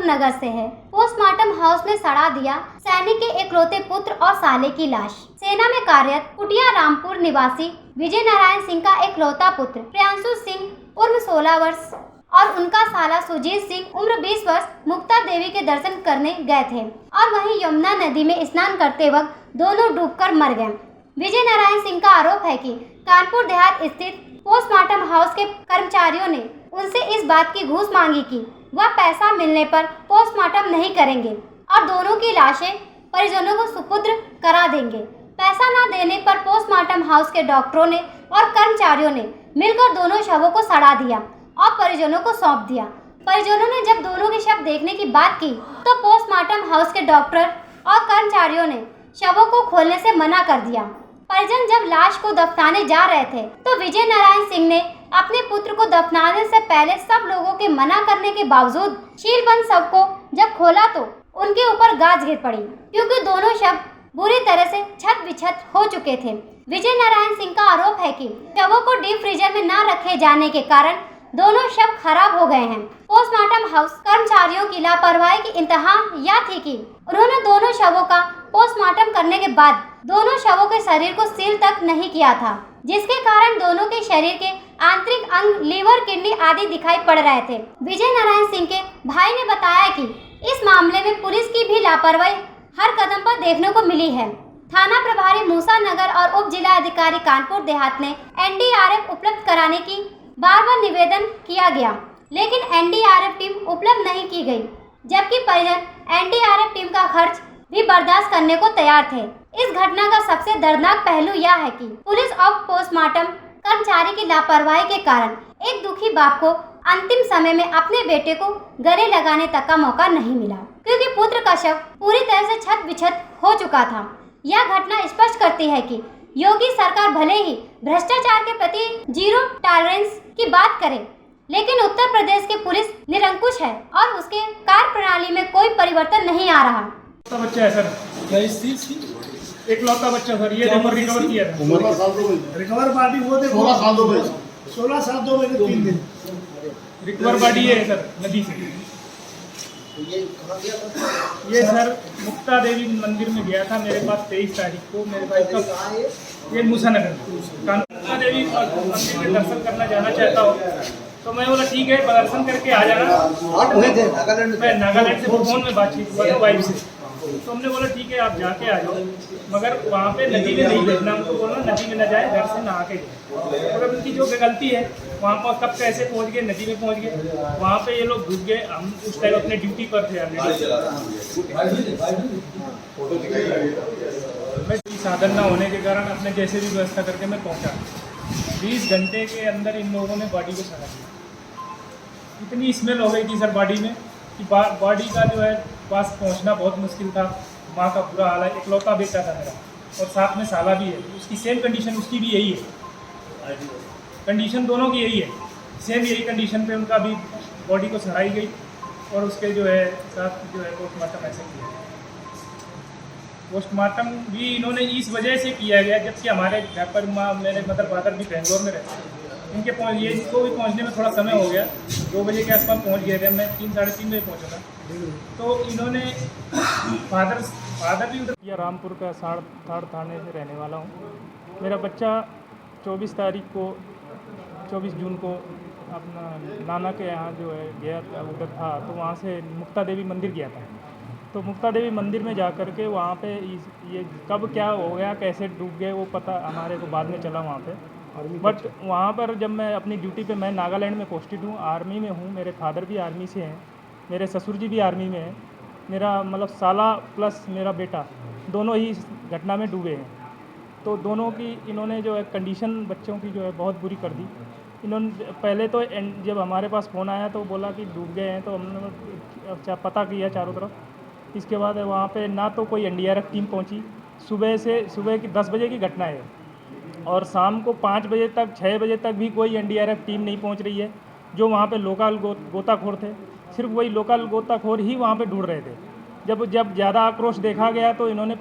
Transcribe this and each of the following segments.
नगर से है। Postmortem house में सड़ा दिया सैनिक के एकलौते पुत्र और साले की लाश। सेना में कार्यरत कुटिया रामपुर निवासी विजय नारायण सिंह का एकलौता पुत्र प्रियांशु सिंह उम्र 16 वर्ष और उनका साला सुजीत सिंह उम्र 20 वर्ष मुक्ता देवी के दर्शन करने गए थे और वहीं यमुना नदी में स्नान करते वक्त दोनों डूबकर मर गए। विजय नारायण सिंह का आरोप है कि कानपुर देहात स्थित पोस्टमार्टम हाउस के कर्मचारियों ने उनसे इस बात की घूस मांगी कि वह पैसा मिलने पर पोस्टमार्टम नहीं करेंगे और दोनों की लाशें परिजनों को सुपुर्द करा देंगे। पैसा न देने पर पोस्टमार्टम हाउस के डॉक्टरों ने और कर्मचारियों ने मिलकर दोनों शवों को सड़ा दिया और परिजनों को सौंप दिया। परिजनों ने जब दोनों के शव देखने की बात की तो पोस्टमार्टम हाउस के डॉक्टर और कर्मचारियों ने शवों को खोलने से मना कर दिया। परिजन जब लाश को दफनाने जा रहे थे तो विजय नारायण सिंह ने अपने पुत्र को दफनाने से पहले सब लोगों के मना करने के बावजूद शीलबंद शव को जब खोला तो उनके ऊपर गाज गिर पड़ी, क्योंकि दोनों शव बुरी तरह से छत विछत हो चुके थे। विजय नारायण सिंह का आरोप है कि शवों को डीप फ्रीजर में न रखे जाने के कारण दोनों शव खराब हो गए हैं। पोस्टमार्टम हाउस कर्मचारियों की लापरवाही की इंतहा यह थी कि उन्होंने दोनों शवों का पोस्टमार्टम करने के बाद दोनों शवों के शरीर को सील तक नहीं किया था, जिसके कारण दोनों के शरीर के आंतरिक अंग लीवर, किडनी आदि दिखाई पड़ रहे थे। विजय नारायण सिंह के भाई ने बताया कि इस मामले में पुलिस की भी लापरवाही हर कदम पर देखने को मिली है। थाना प्रभारी मूसा नगर और उप जिला अधिकारी कानपुर देहात ने एनडीआरएफ उपलब्ध कराने की बार-बार निवेदन किया गया, लेकिन एनडीआरएफ टीम उपलब्ध नहीं की गई, जबकि परिजन एनडीआरएफ टीम का खर्च भी बर्दाश्त करने को तैयार थे। इस घटना का सबसे दर्दनाक पहलू यह है कि पुलिस और पोस्टमार्टम कर्मचारी की लापरवाही के कारण एक दुखी बाप को अंतिम समय में अपने बेटे को गले लगाने तक का मौका नहीं मिला, क्योंकि पुत्र का शव पूरी तरह से छत विछत हो चुका था। यह घटना स्पष्ट करती है कि योगी सरकार भले ही भ्रष्टाचार के प्रति जीरो टॉलरेंस की बात करे, लेकिन उत्तर प्रदेश की पुलिस निरंकुश है और उसके कार्य प्रणाली में कोई परिवर्तन नहीं आ रहा। बच्चा है सर, एकलौता बच्चा सर, ये नंबर रिकवर किया था। 16 साल दो महीने रिकवर बॉडी वो देखो, 16 साल 2 महीने 16 साल 2 महीने 3 दिन रिकवर बॉडी है सर नदी से। ये सर मुक्ता देवी मंदिर में गया था मेरे पास 23 तारीख को। मेरे भाई कब ये मूसा नगर मुक्ता देवी मंदिर में दर्शन करना जाना चाहता हूँ, तो मैं बोला ठीक है दर्शन करके आ जाना। मैं नागालैंड से फोन में बातचीत हुआ था वाइफ से, तो हमने बोला ठीक है आप जाके आ जाओ, मगर वहाँ पे नदी में नहीं देखना। हमको बोला नदी में न जाए, घर से नहा के जाए। और उनकी जो गलती है, वहाँ पर कब कैसे पहुँच गए, नदी में पहुँच गए, वहाँ पे ये लोग डूब गए। हम उस टाइम अपने ड्यूटी पर थे। मैं साधन न होने के कारण अपने जैसे भी व्यवस्था करके मैं पहुँचा। 20 घंटे के अंदर इन लोगों ने बॉडी को सड़ा दिया। इतनी स्मेल हो गई थी सर बॉडी में कि बॉडी का जो है पास पहुंचना बहुत मुश्किल था। माँ का बुरा हाल है, एकलौता बेटा था मेरा और साथ में साला भी है। उसकी सेम कंडीशन, उसकी भी यही है कंडीशन, दोनों की यही है, सेम यही कंडीशन पे उनका भी बॉडी को सड़ाई गई और उसके जो है साथ जो है पोस्टमार्टम ऐसे किया। पोस्टमार्टम भी इन्होंने इस वजह से किया गया, जबकि हमारे घर पर मेरे मदर फादर भी बेंगलोर में रहते हैं। इनके ये इसको भी पहुंचने में थोड़ा समय हो गया, 2 बजे के आसपास पहुंच गए थे। मैं 3 साढ़े 3 बजे पहुंचा था। तो इन्होंने फादर भी उधर किया। रामपुर का साड़ थाने से रहने वाला हूँ। मेरा बच्चा 24 तारीख को 24 जून को अपना नाना के यहाँ जो है गया था, उधर था, तो वहाँ से मुक्ता देवी मंदिर गया था। तो मुक्ता देवी मंदिर में जा कर के वहाँ पे ये कब क्या हो गया, कैसे डूब गए, वो पता हमारे को बाद में चला वहाँ पे। बट वहाँ पर जब मैं अपनी ड्यूटी पे, मैं नागालैंड में पोस्टेड हूँ, आर्मी में हूँ। मेरे फादर भी आर्मी से हैं, मेरे ससुर जी भी आर्मी में हैं। मेरा मतलब साला प्लस मेरा बेटा दोनों ही इस घटना में डूबे हैं। तो दोनों की इन्होंने जो है कंडीशन बच्चों की जो है बहुत बुरी कर दी। इन्होंने पहले तो जब हमारे पास फ़ोन आया तो बोला कि डूब गए हैं, तो हमने पता किया चारों तरफ। इसके बाद वहाँ पे ना तो कोई एनडीआरएफ टीम पहुँची। सुबह की 10 बजे की घटना है और शाम को 5 बजे तक 6 बजे तक भी कोई एनडीआरएफ टीम नहीं पहुँच रही है। जो वहाँ पे लोकल गोताखोर थे, सिर्फ वही लोकल गोताखोर ही वहाँ पे ढूंढ रहे थे। जब ज़्यादा आक्रोश देखा गया तो इन्होंने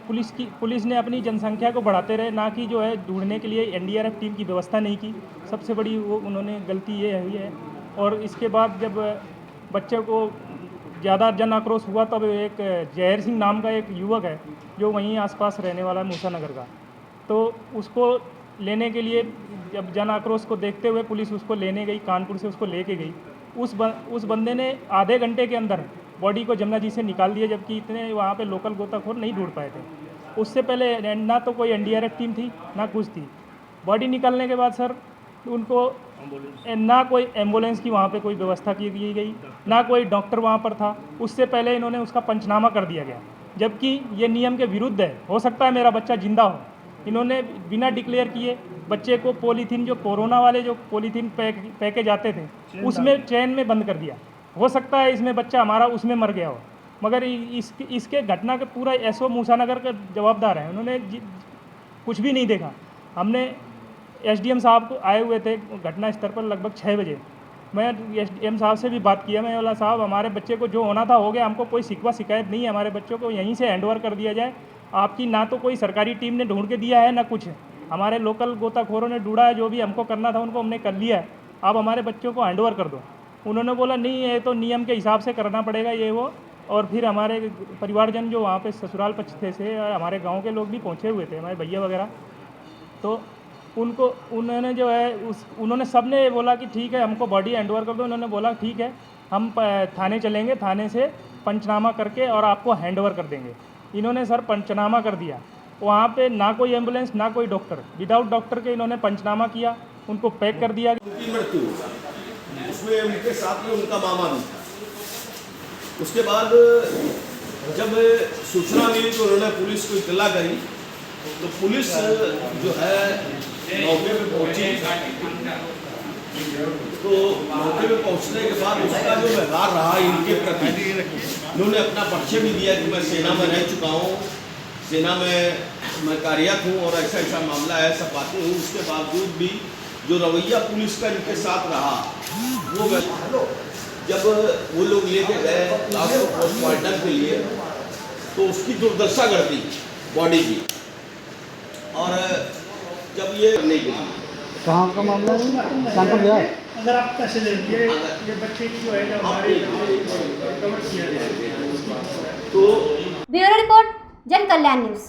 पुलिस ने अपनी जनसंख्या को बढ़ाते रहे, ना कि जो है ढूंढने के लिए एनडीआरएफ टीम की व्यवस्था नहीं की। सबसे बड़ी वो उन्होंने गलती ये हुई है। और इसके बाद जब बच्चे को ज़्यादा जन आक्रोश हुआ तब एक जहर सिंह नाम का एक युवक है जो वहीं आसपास रहने वाला है मूसा नगर का, तो उसको लेने के लिए जब जन आक्रोश को देखते हुए पुलिस उसको लेने गई, कानपुर से उसको लेके गई। उस बंदे ने आधे घंटे के अंदर बॉडी को जमुना जी से निकाल दिया, जबकि इतने वहाँ पे लोकल गोताखोर नहीं ढूंढ पाए थे। उससे पहले ना तो कोई एनडीआरएफ टीम थी ना कुछ थी। बॉडी निकलने के बाद सर उनको ना कोई एम्बुलेंस की वहाँ पे कोई व्यवस्था की गई, ना कोई डॉक्टर वहाँ पर था। उससे पहले इन्होंने उसका पंचनामा कर दिया गया, जबकि ये नियम के विरुद्ध है। हो सकता है मेरा बच्चा जिंदा हो। इन्होंने बिना डिक्लेयर किए बच्चे को पॉलीथीन, जो कोरोना वाले जो पॉलीथीन पैके जाते थे, उसमें चैन में बंद कर दिया। हो सकता है इसमें बच्चा हमारा उसमें मर गया हो, मगर इसके घटना का पूरा एसओ मूसा नगर का जवाबदार है। उन्होंने कुछ भी नहीं देखा। हमने एसडीएम साहब को आए हुए थे घटना स्थल पर लगभग 6 बजे। मैं एसडीएम साहब से भी बात किया। मैं बोला साहब हमारे बच्चे को जो होना था हो गया, हमको कोई शिकवा शिकायत नहीं है, हमारे बच्चों को यहीं से हैंडओवर कर दिया जाए। आपकी ना तो कोई सरकारी टीम ने ढूंढ के दिया है ना कुछ, हमारे लोकल गोताखोरों ने ढूंढा है। जो भी हमको करना था उनको हमने कर लिया है, आप हमारे बच्चों को हैंडओवर कर दो। उन्होंने बोला नहीं, ये तो नियम के हिसाब से करना पड़ेगा ये वो। और फिर हमारे परिवारजन जो वहाँ पे ससुराल पक्ष से हमारे गांव के लोग भी पहुँचे हुए थे, हमारे भैया वगैरह, तो उन्होंने जो है उन्होंने सब ने बोला कि ठीक है हमको बॉडी हैंडओवर कर दो। उन्होंने बोला ठीक है हम थाने चलेंगे, थाने से पंचनामा करके और आपको हैंडओवर कर देंगे। इन्होंने सर पंचनामा कर दिया। वहाँ पे ना कोई एम्बुलेंस ना कोई डॉक्टर, विदाउट डॉक्टर के इन्होंने पंचनामा किया, उनको पैक कर दिया। उनकी मृत्यु, उसमें उनके साथ में उनका मामा भी था। उसके बाद जब सूचना मिली तो उन्होंने पुलिस को इत्तला करी, तो पुलिस जो है मौके पे पहुंची। तो मौके पे पहुंचने के बाद उसका जो व्यवहार रहा इनके प्रति, उन्होंने अपना परिचय भी दिया कि मैं सेना में रह चुका हूँ, सेना में मैं कार्यरत हूँ और ऐसा ऐसा मामला है, सब बातें हुई। उसके बावजूद भी जो रवैया पुलिस का इनके साथ रहा, वो जब वो लोग लेके गए लाश को पोस्टमार्टम के लिए, तो उसकी दुर्दशा कर दी बॉडी की। और जब ये नहीं गई, कहाँ का मामला है? कानपुर गया? अगर आप पैसे दे दिए ये बच्चे की जो है जो हमारे रिकवर किया जाए तो ब्यूरो रिपोर्ट, जन कल्याण न्यूज।